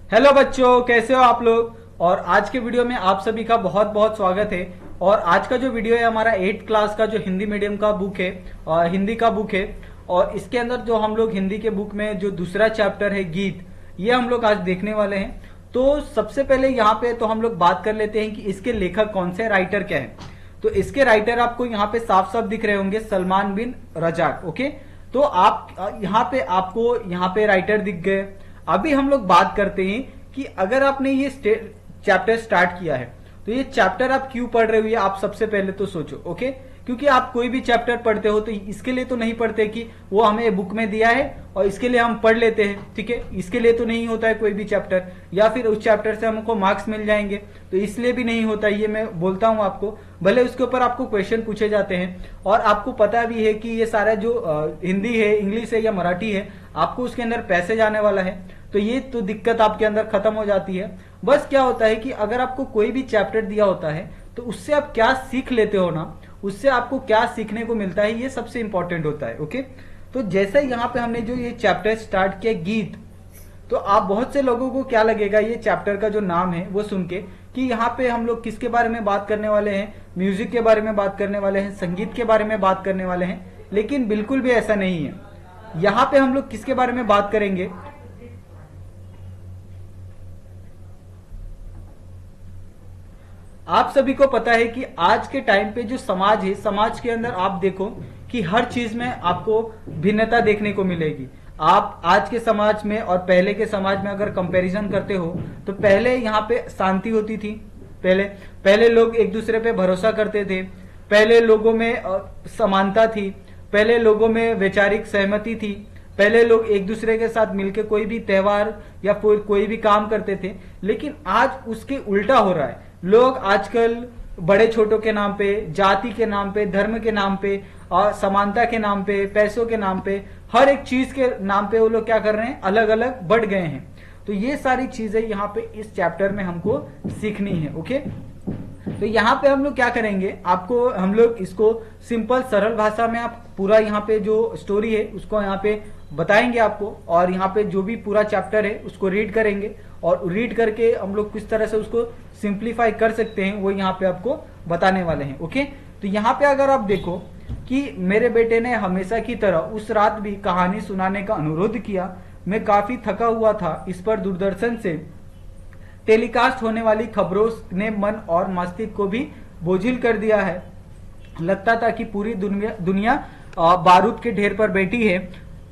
Hello बच्चों, कैसे हो आप लोग। और आज के वीडियो में आप सभी का बहुत बहुत स्वागत है। और आज का जो वीडियो है हमारा 8th क्लास का जो हिंदी मीडियम का बुक है और हिंदी का बुक है। और इसके अंदर जो हम लोग हिंदी के बुक में जो दूसरा चैप्टर है गीत, ये हम लोग आज देखने वाले हैं। तो सबसे पहले यहाँ पे तो हम लोग बात कर लेते हैं कि इसके लेखक कौन से, राइटर क्या है। तो इसके राइटर आपको यहाँ पे साफ साफ दिख रहे होंगे, सलमान बिन रजाक। ओके, तो आप यहाँ पे आपको यहाँ पे राइटर दिख गए। अभी हम लोग बात करते हैं कि अगर आपने ये चैप्टर स्टार्ट किया है तो ये चैप्टर आप क्यों पढ़ रहे हो, ये आप सबसे पहले तो सोचो। ओके, क्योंकि आप कोई भी चैप्टर पढ़ते हो तो इसके लिए तो नहीं पढ़ते कि वो हमें बुक में दिया है और इसके लिए हम पढ़ लेते हैं, ठीक है। इसके लिए तो नहीं होता है कोई भी चैप्टर, या फिर उस चैप्टर से हमको मार्क्स मिल जाएंगे, तो इसलिए भी नहीं होता। ये मैं बोलता हूं आपको, भले उसके ऊपर आपको क्वेश्चन पूछे जाते हैं और आपको पता भी है कि ये सारा जो हिंदी है, इंग्लिश है या मराठी है, आपको उसके अंदर पैसे जाने वाला है। तो ये तो दिक्कत आपके अंदर खत्म हो जाती है। बस क्या होता है कि अगर आपको कोई भी चैप्टर दिया होता है तो उससे आप क्या सीख लेते हो ना, उससे आपको क्या सीखने को मिलता है, ये सबसे इंपॉर्टेंट होता है। ओके, तो जैसे यहाँ पे हमने जो ये चैप्टर स्टार्ट किया गीत, तो आप बहुत से लोगों को क्या लगेगा ये चैप्टर का जो नाम है वो सुन के कि यहाँ पे हम लोग किसके बारे में बात करने वाले हैं, म्यूजिक के बारे में बात करने वाले हैं, संगीत के बारे में बात करने वाले हैं। लेकिन बिल्कुल भी ऐसा नहीं है। यहाँ पे हम लोग किसके बारे में बात करेंगे, आप सभी को पता है कि आज के टाइम पे जो समाज है, समाज के अंदर आप देखो कि हर चीज में आपको भिन्नता देखने को मिलेगी। आप आज के समाज में और पहले के समाज में अगर कंपैरिजन करते हो तो पहले यहाँ पे शांति होती थी। पहले पहले लोग एक दूसरे पे भरोसा करते थे। पहले लोगों में समानता थी। पहले लोगों में वैचारिक सहमति थी। पहले लोग एक दूसरे के साथ मिलकर कोई भी त्योहार या कोई भी काम करते थे। लेकिन आज उसके उल्टा हो रहा है। लोग आजकल बड़े छोटों के नाम पे, जाति के नाम पे, धर्म के नाम पे और समानता के नाम पे, पैसों के नाम पे, हर एक चीज के नाम पे वो लोग क्या कर रहे हैं, अलग अलग बढ़ गए हैं। तो ये सारी चीजें यहाँ पे इस चैप्टर में हमको सीखनी है। ओके, तो यहाँ पे हम लोग क्या करेंगे, आपको हम लोग इसको सिंपल सरल भाषा में आप पूरा यहाँ पे जो स्टोरी है उसको यहाँ पे बताएंगे आपको। और यहाँ पे जो भी पूरा चैप्टर है उसको रीड करेंगे और रीड करके हम लोग किस तरह से उसको सिंप्लीफाई कर सकते हैं वो यहाँ पे आपको बताने वाले हैं। ओके, तो यहाँ पे अगर आप देखो कि मेरे बेटे ने हमेशा की तरह उस रात भी कहानी सुनाने का अनुरोध किया। मैं काफी थका हुआ था। इस पर दूरदर्शन से टेलीकास्ट होने वाली खबरों ने मन और मस्तिष्क को भी बोझिल कर दिया है। लगता था कि पूरी दुनिया बारूद के ढेर पर बैठी है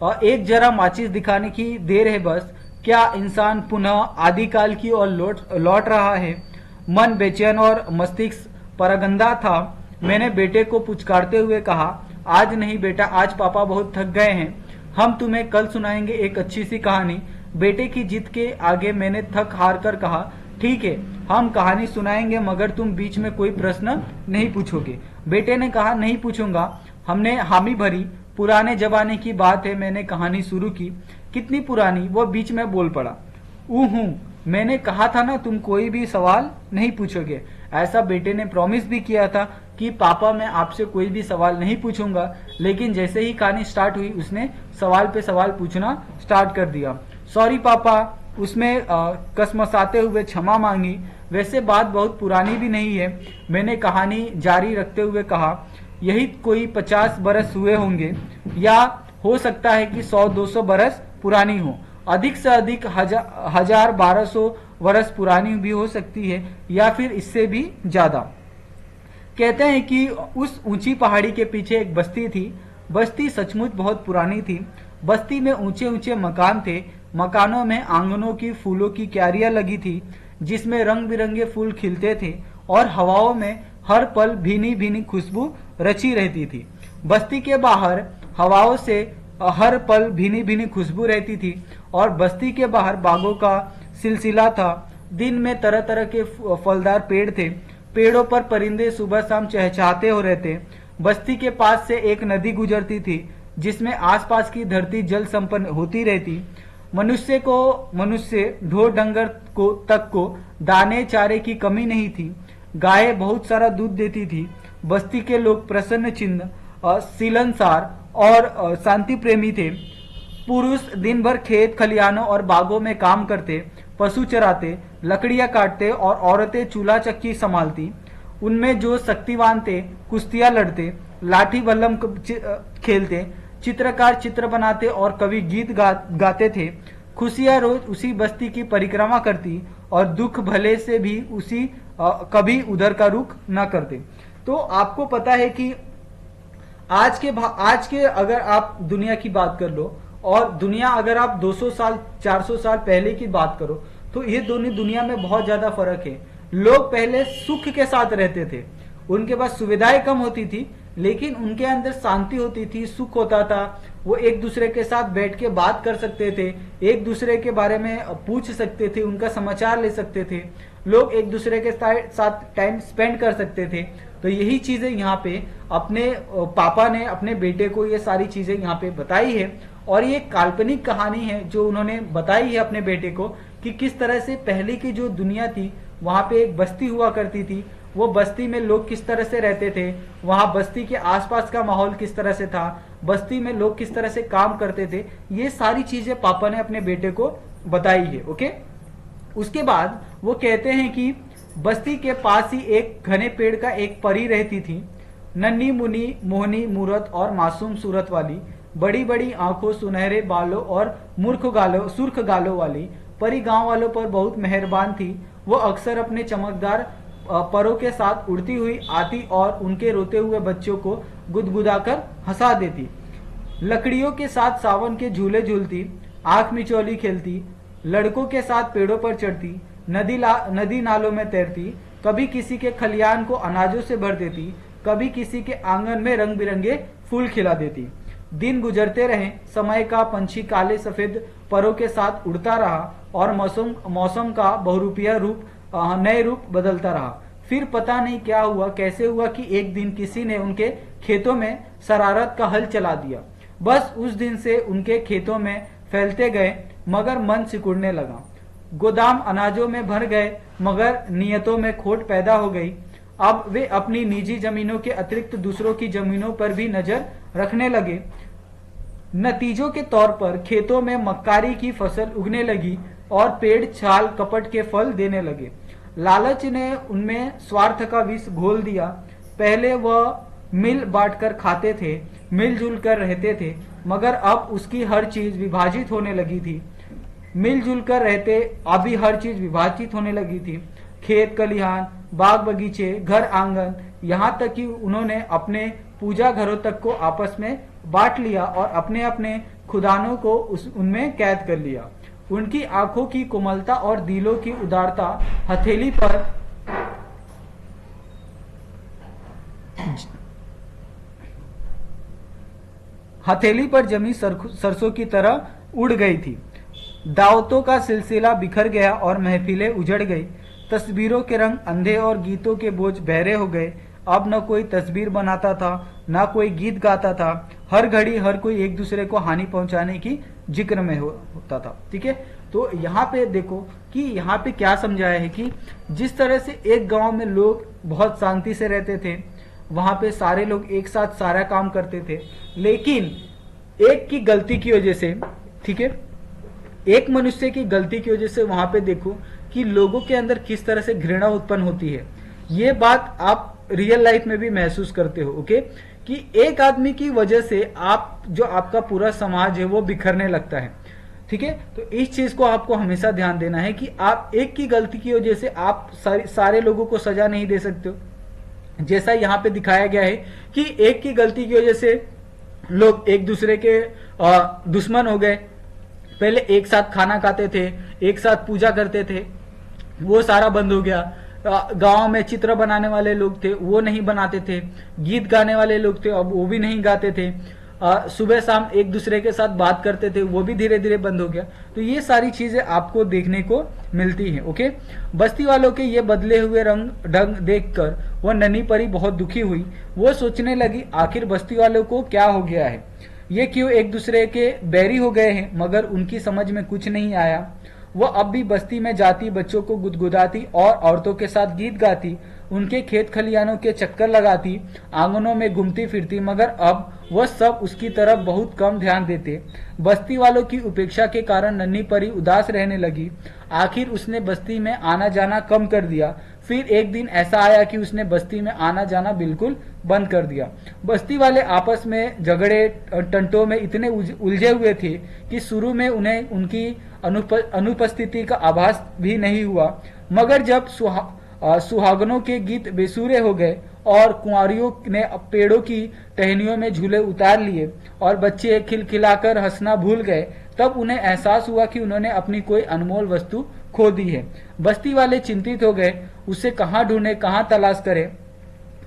और एक जरा माचिस दिखाने की देर है बस। क्या इंसान पुनः आदिकाल की ओर लौट रहा है। मन बेचैन और मस्तिष्क परगंदा था। मैंने बेटे को पुचकारते हुए कहा, आज नहीं बेटा, आज पापा बहुत थक गए हैं। हम तुम्हें कल सुनाएंगे एक अच्छी सी कहानी। बेटे की जिद के आगे मैंने थक हार कर कहा, ठीक है, हम कहानी सुनाएंगे मगर तुम बीच में कोई प्रश्न नहीं पूछोगे। बेटे ने कहा, नहीं पूछूंगा। हमने हामी भरी। पुराने जमाने की बात है। मैंने कहानी शुरू की। कितनी पुरानी, वो बीच में बोल पड़ा। मैंने कहा था ना तुम कोई भी सवाल नहीं पूछोगे। ऐसा बेटे ने प्रॉमिस भी किया था कि पापा मैं आपसे कोई भी सवाल नहीं पूछूंगा। लेकिन जैसे ही कहानी स्टार्ट हुई उसने सवाल पे सवाल पूछना स्टार्ट कर दिया। सॉरी पापा, उसमें कसमसाते हुए क्षमा मांगी। वैसे बात बहुत पुरानी भी नहीं है। मैंने कहानी जारी रखते हुए कहा, यही कोई 50 बरस हुए होंगे या हो सकता है कि 100-200 बरस पुरानी हो। अधिक से अधिक 1000-1200 वर्ष पुरानी भी हो सकती है या फिर इससे भी ज्यादा। कहते हैं कि उस ऊंची पहाड़ी के पीछे एक बस्ती थी। बस्ती सचमुच बहुत पुरानी थी। बस्ती में ऊंचे ऊंचे मकान थे। मकानों में आंगनों की फूलों की क्यारियां लगी थी जिसमें रंग बिरंगे फूल खिलते थे और हवाओं में हर पल भीनी भीनी खुशबू रची रहती थी। बस्ती के बाहर हवाओं से हर पल भीनी भीनी खुशबू रहती थी और बस्ती के बाहर बागों का सिलसिला था। दिन में तरह तरह के फलदार पेड़ थे। पेड़ों पर परिंदे सुबह शाम चहचहाते हो रहते। बस्ती के पास से एक नदी गुजरती थी जिसमें आसपास की धरती जल संपन्न होती रहती। मनुष्य ढोर डंगर को दाने चारे की कमी नहीं थी। गायें बहुत सारा दूध देती थी। बस्ती के लोग प्रसन्न चिन्ह, सीलनसार और शांति प्रेमी थे। पुरुष दिन भर खेत खलिहानों और बागों में काम करते। पशु चराते, लकड़ियां काटते और औरतें चूल्हा चक्की संभालती। उनमें जो शक्तिवान थे कुश्तियां लड़ते, लाठी बल्लम खेलते, चित्रकार चित्र बनाते और कवि गीत गाते थे। खुशियां रोज उसी बस्ती की परिक्रमा करती और दुख भले से भी उसी कभी उधर का रुख न करते। तो आपको पता है कि आज के अगर आप दुनिया की बात कर लो और दुनिया अगर आप 200 साल 400 साल पहले की बात करो तो ये दोनों दुनिया में बहुत ज्यादा फर्क है। लोग पहले सुख के साथ रहते थे, उनके पास सुविधाएं कम होती थी लेकिन उनके अंदर शांति होती थी, सुख होता था। वो एक दूसरे के साथ बैठ के बात कर सकते थे, एक दूसरे के बारे में पूछ सकते थे, उनका समाचार ले सकते थे, लोग एक दूसरे के साथ टाइम स्पेंड कर सकते थे। तो यही चीजें यहाँ पे अपने पापा ने अपने बेटे को ये सारी चीजें यहाँ पे बताई है और ये काल्पनिक कहानी है जो उन्होंने बताई है अपने बेटे को कि किस तरह से पहले की जो दुनिया थी वहां पे एक बस्ती हुआ करती थी, वो बस्ती में लोग किस तरह से रहते थे, वहां बस्ती के आसपास का माहौल किस तरह से था, बस्ती में लोग किस तरह से काम करते थे, ये सारी चीजें पापा ने अपने बेटे को बताई है। ओके, उसके बाद वो कहते हैं कि बस्ती के पास ही एक घने पेड़ का एक परी रहती थी, नन्ही मुनी मोहनी मूरत और मासूम सूरत वाली, बड़ी बड़ी आंखों, सुनहरे बालों और सुर्ख गालों वाली। परी गांव वालों पर बहुत मेहरबान थी। वो अक्सर अपने चमकदार परों के साथ उड़ती हुई आती और उनके रोते हुए बच्चों को गुदगुदाकर हंसा देती। लकड़ियों के साथ सावन के झूले झूलती, आंख मिचौली खेलती, लड़कों के साथ पेड़ों पर चढ़ती, नदी नालों में तैरती, कभी किसी के खलियान को अनाजों से भर देती, कभी किसी के आंगन में रंग बिरंगे फूल खिला देती। दिन गुजरते रहे, समय का पंछी काले सफेद परों के साथ उड़ता रहा और मौसम का बहुरूपिया रूप नए रूप बदलता रहा। फिर पता नहीं क्या हुआ, कैसे हुआ कि एक दिन किसी ने उनके खेतों में शरारत का हल चला दिया। बस उस दिन से उनके खेतों में फैलते गए मगर मन सिकुड़ने लगा। गोदाम अनाजों में भर गए मगर नियतों में खोट पैदा हो गई। अब वे अपनी निजी जमीनों के अतिरिक्त दूसरों की जमीनों पर भी नजर रखने लगे। नतीजों के तौर पर खेतों में मक्कारी की फसल उगने लगी और पेड़ छाल कपट के फल देने लगे। लालच ने उनमें स्वार्थ का विष घोल दिया। पहले वह मिल बांटकर खाते थे, मिलजुल कर रहते थे, मगर अब उसकी हर चीज विभाजित होने लगी थी। मिलजुल कर रहते अभी हर चीज विभाजित होने लगी थी। खेत खलिहान, बाग बगीचे, घर आंगन, यहाँ तक कि उन्होंने अपने पूजा घरों तक को आपस में बांट लिया और अपने अपने खुदानों को उनमें कैद कर लिया। उनकी आंखों की कोमलता और दिलों की उदारता हथेली पर जमी सरसों की तरह उड़ गई थी। दावतों का सिलसिला बिखर गया और महफिलें उजड़ गई। तस्वीरों के रंग अंधे और गीतों के बोझ बहरे हो गए। अब न कोई तस्वीर बनाता था, न कोई गीत गाता था। हर घड़ी हर कोई एक दूसरे को हानि पहुंचाने की जिक्र में होता था। ठीक है, तो यहाँ पे देखो कि यहाँ पे क्या समझाया है कि जिस तरह से एक गांव में लोग बहुत शांति से रहते थे, वहां पे सारे लोग एक साथ सारा काम करते थे, लेकिन एक की गलती की वजह से, ठीक है, एक मनुष्य की गलती की वजह से वहां पे देखो कि लोगों के अंदर किस तरह से घृणा उत्पन्न होती है। ये बात आप रियल लाइफ में भी महसूस करते हो। ओके, कि एक आदमी की वजह से आप जो आपका पूरा समाज है वो बिखरने लगता है। ठीक है, तो इस चीज को आपको हमेशा ध्यान देना है कि आप एक की गलती की वजह से आप सारे लोगों को सजा नहीं दे सकते हो। जैसा यहाँ पे दिखाया गया है कि एक की गलती की वजह से लोग एक दूसरे के दुश्मन हो गए। पहले एक साथ खाना खाते थे, एक साथ पूजा करते थे, वो सारा बंद हो गया। गांव में चित्र बनाने वाले लोग थे, वो नहीं बनाते थे। गीत गाने वाले लोग थे, अब वो भी नहीं गाते थे। सुबह शाम एक दूसरे के साथ बात करते थे, वो भी धीरे धीरे बंद हो गया। तो ये सारी चीजें आपको देखने को मिलती हैं। ओके, बस्ती वालों के ये बदले हुए रंग ढंग देखकर वह नन्ही परी बहुत दुखी हुई। वो सोचने लगी, आखिर बस्ती वालों को क्या हो गया है, ये क्यों एक दूसरे के बैरी हो गए हैं। मगर उनकी समझ में कुछ नहीं आया। वह अब भी बस्ती में जाती, बच्चों को गुदगुदाती और औरतों के साथ गीत गाती, उनके खेत खलियानों के चक्कर लगाती, आंगनों में घूमती फिरती, मगर अब वह सब उसकी तरफ बहुत कम ध्यान देते। बस्ती वालों की उपेक्षा के कारण नन्ही परी उदास रहने लगी। आखिर उसने बस्ती में आना जाना कम कर दिया। फिर एक दिन ऐसा आया कि उसने बस्ती में आना जाना बिल्कुल बंद कर दिया। बस्ती वाले आपस में झगड़े टंटों में इतने उलझे हुए थे कि शुरू में उन्हें उनकी अनुपस्थिति का आभास भी नहीं हुआ, मगर जब सुहागनों के गीत बेसुरे हो गए और कुंवारियों ने पेड़ों की टहनियों में झूले उतार लिए और बच्चे खिलखिलाकर हंसना भूल गए, तब उन्हें एहसास हुआ कि उन्होंने अपनी कोई अनमोल वस्तु खो दी है। बस्ती वाले चिंतित हो गए, उसे कहाँ ढूंढे, कहाँ तलाश करें।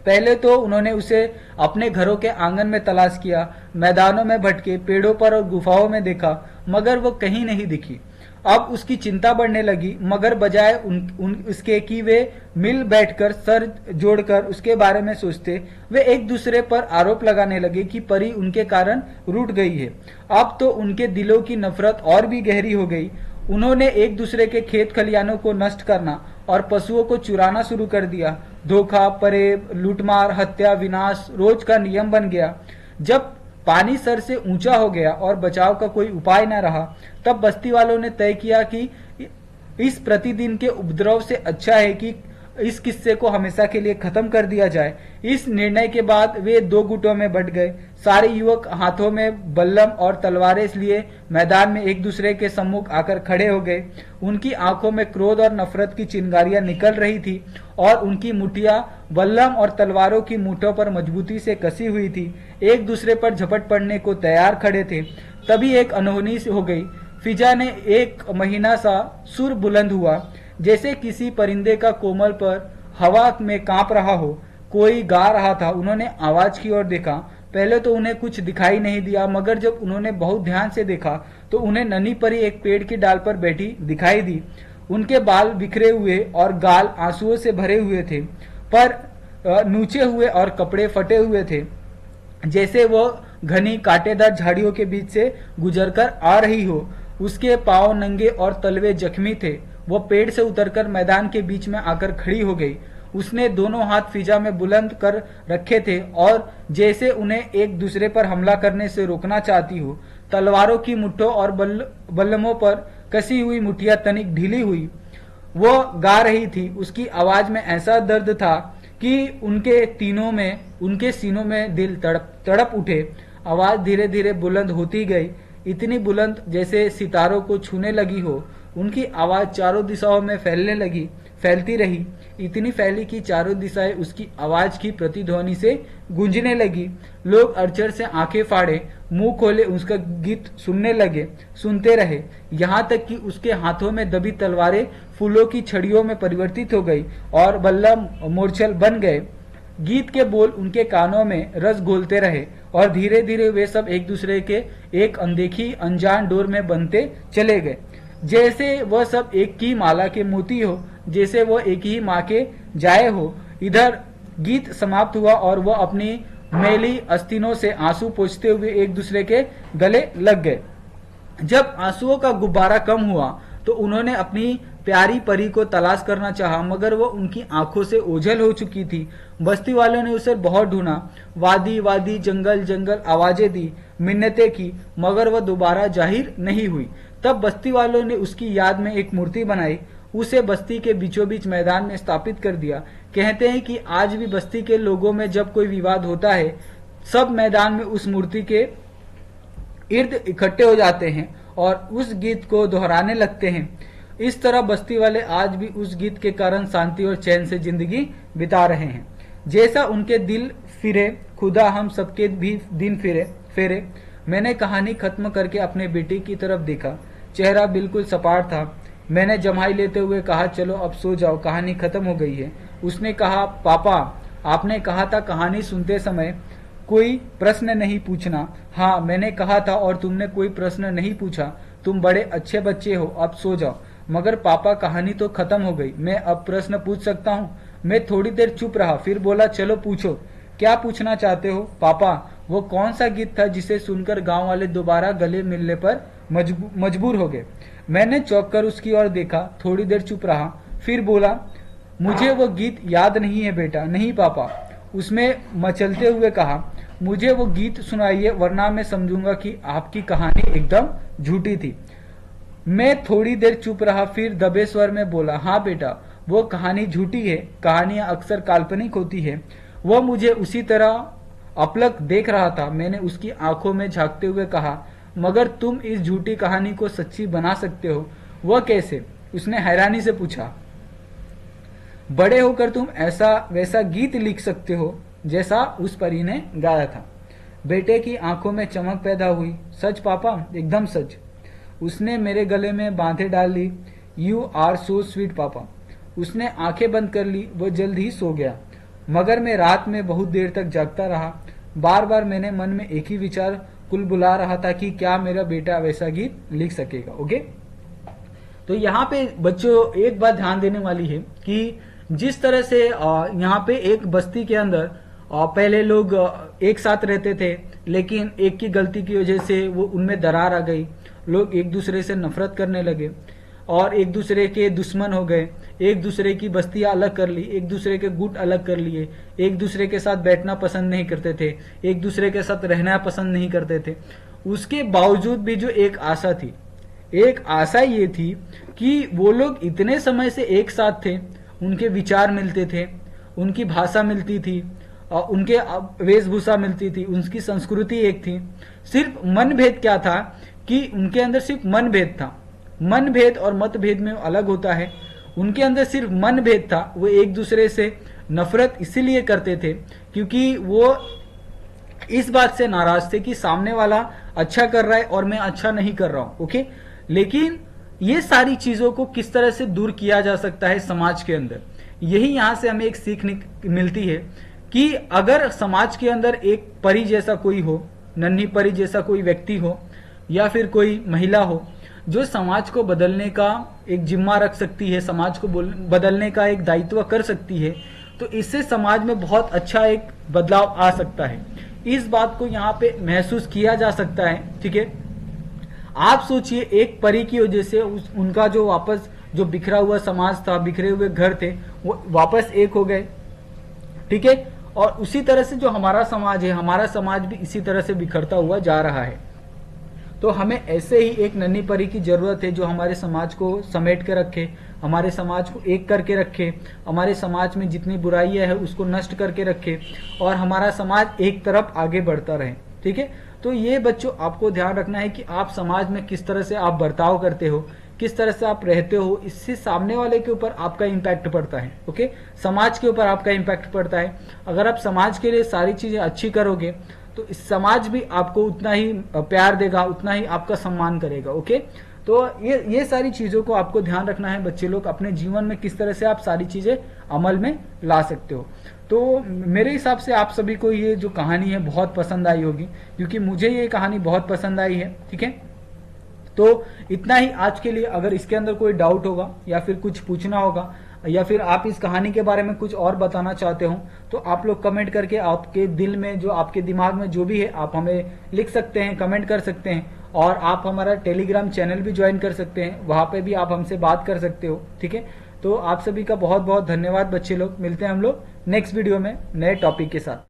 पहले तो उन्होंने उसे अपने घरों के आंगन में तलाश किया, मैदानों में भटके, पेड़ों पर और गुफाओं में देखा, मगर वो कहीं नहीं दिखी। अब उसकी चिंता बढ़ने लगी, मगर बजाय उसके कि वे मिल बैठकर सर जोड़कर उसके बारे में सोचते, वे एक दूसरे पर आरोप लगाने लगे कि परी उनके कारण रूठ गई है। अब तो उनके दिलों की नफरत और भी गहरी हो गई। उन्होंने एक दूसरे के खेत खलियानों को नष्ट करना और पशुओं को चुराना शुरू कर दिया। धोखा, फरेब, लूटमार, हत्या, विनाश रोज का नियम बन गया। जब पानी सर से ऊंचा हो गया और बचाव का कोई उपाय न रहा, तब बस्ती वालों ने तय किया कि इस प्रतिदिन के उपद्रव से अच्छा है कि इस किस्से को हमेशा के लिए खत्म कर दिया जाए। इस निर्णय के बाद वे दो गुटों में बंट गए। सारे युवक हाथों में बल्लम और तलवारें लिए मैदान में एक दूसरे के सम्मुख आकर खड़े हो गए। उनकी आंखों में क्रोध और नफरत की चिंगारियां निकल रही थी और उनकी मुठियां बल्लम और तलवारों की मुठों पर मजबूती से कसी हुई थी। एक दूसरे पर झपट पड़ने को तैयार खड़े थे। तभी एक अनहोनी हो गई। फिजा ने एक महीना सा सुर बुलंद हुआ, जैसे किसी परिंदे का कोमल पर हवा में कांप रहा हो। कोई गा रहा था। उन्होंने आवाज की ओर देखा। पहले तो उन्हें कुछ दिखाई नहीं दिया, मगर जब उन्होंने बहुत ध्यान से देखा तो उन्हें नन्ही परी एक पेड़ की डाल पर बैठी दिखाई दी। उनके बाल बिखरे हुए और गाल आंसुओं से भरे हुए थे, पर नूचे हुए और कपड़े फटे हुए थे, जैसे वो घनी कांटेदार झाड़ियों के बीच से गुजरकर आ रही हो। उसके पांव नंगे और तलवे जख्मी थे। वो पेड़ से उतरकर मैदान के बीच में आकर खड़ी हो गई। उसने दोनों हाथ फिजा में बुलंद कर रखे थे और जैसे उन्हें एक दूसरे पर हमला करने से रोकना चाहती हो। तलवारों की मुठ्ठों और बल्लमों पर कसी हुई मुठियां तनिक ढीली हुई। वो गा रही थी। उसकी आवाज में ऐसा दर्द था कि उनके सीनों में दिल तड़प उठे। आवाज धीरे धीरे बुलंद होती गई, इतनी बुलंद जैसे सितारों को छूने लगी हो। उनकी आवाज चारों दिशाओं में फैलती रही, इतनी फैली कि चारों दिशाएं उसकी आवाज की प्रतिध्वनि से गूंजने लगी। लोग अरचर से आंखें फाड़े मुंह खोले उसका गीत सुनते रहे, यहाँ तक कि उसके हाथों में दबी तलवारें फूलों की छड़ियों में परिवर्तित हो गई और बल्लम मोर्छल बन गए। गीत के बोल उनके कानों में रस घोलते रहे और धीरे धीरे वे सब एक दूसरे के एक अनदेखी अनजान डोर में बनते चले गए, जैसे वह सब एक ही माला के मोती हो, जैसे वो एक ही माँ के जाए हो। इधर गीत समाप्त हुआ और वह अपनी मैली अस्तीनों से आंसू पोंछते हुए एक दूसरे के गले लग गए। जब आंसुओं का गुब्बारा कम हुआ तो उन्होंने अपनी प्यारी परी को तलाश करना चाहा, मगर वो उनकी आंखों से ओझल हो चुकी थी। बस्ती वालों ने उसे बहुत ढूंढा, वादी वादी जंगल जंगल आवाजें दी, मिन्नतें की, मगर वह दोबारा जाहिर नहीं हुई। तब बस्ती वालों ने उसकी याद में एक मूर्ति बनाई, उसे बस्ती के बीचों बीच मैदान में स्थापित कर दिया। कहते हैं कि आज भी बस्ती के लोगों में जब कोई विवाद होता है, सब मैदान में उस मूर्ति के इर्द इकट्ठे हो जाते हैं और उस गीत को दोहराने लगते हैं। इस तरह बस्ती वाले आज भी उस गीत के कारण शांति और चैन से जिंदगी बिता रहे हैं। जैसा उनके दिल फिरे, खुदा हम सबके भी दिन फेरे। मैंने कहानी खत्म करके अपने बेटे की तरफ देखा। चेहरा बिल्कुल सपाट था। मैंने जम्हाई लेते हुए कहा, चलो अब सो जाओ, कहानी खत्म हो गई है। उसने कहा, पापा आपने कहा था कहानी सुनते समय कोई प्रश्न नहीं पूछना। हाँ, मैंने कहा था और तुमने कोई प्रश्न नहीं पूछा। तुम बड़े अच्छे बच्चे हो, अब सो जाओ। मगर पापा कहानी तो खत्म हो गई, मैं अब प्रश्न पूछ सकता हूँ। मैं थोड़ी देर चुप रहा, फिर बोला, चलो पूछो। क्या पूछना चाहते हो पापा? वो कौन सा गीत था जिसे सुनकर गांव वाले दोबारा गले मिलने पर मजबूर हो गए? मैंने चौंक कर उसकी ओर देखा, थोड़ी देर चुप रहा, फिर बोला, मुझे वो गीत याद नहीं है बेटा। नहीं पापा, उसमें मचलते हुए कहा, मुझे वो गीत सुनाइए वरना मैं समझूंगा कि आपकी कहानी एकदम झूठी थी। मैं थोड़ी देर चुप रहा, फिर दबे स्वर में बोला, हाँ बेटा, वो कहानी झूठी है। कहानियां अक्सर काल्पनिक होती है। वह मुझे उसी तरह अपलक देख रहा था। मैंने उसकी आंखों में झांकते हुए कहा, मगर तुम इस झूठी कहानी को सच्ची बना सकते हो। वह कैसे? उसने हैरानी से पूछा। बड़े होकर तुम ऐसा वैसा गीत लिख सकते हो जैसा उस परी ने गाया था। बेटे की आंखों में चमक पैदा हुई। सच पापा, एकदम सच। उसने मेरे गले में बांधे डाल ली। यू आर सो स्वीट पापा। उसने आंखें बंद कर ली। वो जल्द ही सो गया, मगर मैं रात में बहुत देर तक जागता रहा। बार बार मैंने मन में एक ही विचार कुलबुला रहा था कि क्या मेरा बेटा वैसा गीत लिख सकेगा। ओके, तो यहाँ पे बच्चों एक बात ध्यान देने वाली है कि जिस तरह से यहाँ पे एक बस्ती के अंदर पहले लोग एक साथ रहते थे, लेकिन एक की गलती की वजह से वो उनमें दरार आ गई। लोग एक दूसरे से नफरत करने लगे और एक दूसरे के दुश्मन हो गए। एक दूसरे की बस्तियां अलग कर ली, एक दूसरे के गुट अलग कर लिए, एक दूसरे के साथ बैठना पसंद नहीं करते थे, एक दूसरे के साथ रहना पसंद नहीं करते थे। उसके बावजूद भी जो एक आशा थी, एक आशा ये थी कि वो लोग इतने समय से एक साथ थे, उनके विचार मिलते थे, उनकी भाषा मिलती थी, उनके वेशभूषा मिलती थी, उनकी संस्कृति एक थी। सिर्फ मनभेद क्या था कि उनके अंदर सिर्फ मनभेद था। मनभेद और मतभेद में अलग होता है। उनके अंदर सिर्फ मनभेद था। वो एक दूसरे से नफरत इसीलिए करते थे क्योंकि वो इस बात से नाराज थे कि सामने वाला अच्छा कर रहा है और मैं अच्छा नहीं कर रहा हूं। ओके, लेकिन ये सारी चीजों को किस तरह से दूर किया जा सकता है समाज के अंदर, यही यहां से हमें एक सीख मिलती है कि अगर समाज के अंदर एक परी जैसा कोई हो, नन्ही परी जैसा कोई व्यक्ति हो या फिर कोई महिला हो जो समाज को बदलने का एक जिम्मा रख सकती है, समाज को बदलने का एक दायित्व कर सकती है, तो इससे समाज में बहुत अच्छा एक बदलाव आ सकता है। इस बात को यहाँ पे महसूस किया जा सकता है। ठीक है, आप सोचिए एक परी की वजह से उनका जो वापस जो बिखरा हुआ समाज था, बिखरे हुए घर थे, वो वापस एक हो गए। ठीक है, और उसी तरह से जो हमारा समाज है, हमारा समाज भी इसी तरह से बिखरता हुआ जा रहा है। तो हमें ऐसे ही एक नन्ही परी की जरूरत है जो हमारे समाज को समेट के रखे, हमारे समाज को एक करके रखे, हमारे समाज में जितनी बुराइयां है उसको नष्ट करके रखे और हमारा समाज एक तरफ आगे बढ़ता रहे। ठीक है, तो ये बच्चों आपको ध्यान रखना है कि आप समाज में किस तरह से आप बर्ताव करते हो, किस तरह से आप रहते हो, इससे सामने वाले के ऊपर आपका इम्पैक्ट पड़ता है। ओके, समाज के ऊपर आपका इम्पैक्ट पड़ता है। अगर आप समाज के लिए सारी चीजें अच्छी करोगे तो इस समाज भी आपको उतना ही प्यार देगा, उतना ही आपका सम्मान करेगा। ओके, तो ये सारी चीजों को आपको ध्यान रखना है बच्चे लोग, अपने जीवन में किस तरह से आप सारी चीजें अमल में ला सकते हो। तो मेरे हिसाब से आप सभी को ये जो कहानी है बहुत पसंद आई होगी, क्योंकि मुझे ये कहानी बहुत पसंद आई है। ठीक है, तो इतना ही आज के लिए। अगर इसके अंदर कोई डाउट होगा या फिर कुछ पूछना होगा या फिर आप इस कहानी के बारे में कुछ और बताना चाहते हो तो आप लोग कमेंट करके आपके दिल में जो आपके दिमाग में जो भी है आप हमें लिख सकते हैं, कमेंट कर सकते हैं। और आप हमारा टेलीग्राम चैनल भी ज्वाइन कर सकते हैं, वहां पे भी आप हमसे बात कर सकते हो। ठीक है, तो आप सभी का बहुत बहुत धन्यवाद बच्चे लोग। मिलते हैं हम लोग नेक्स्ट वीडियो में नए टॉपिक के साथ।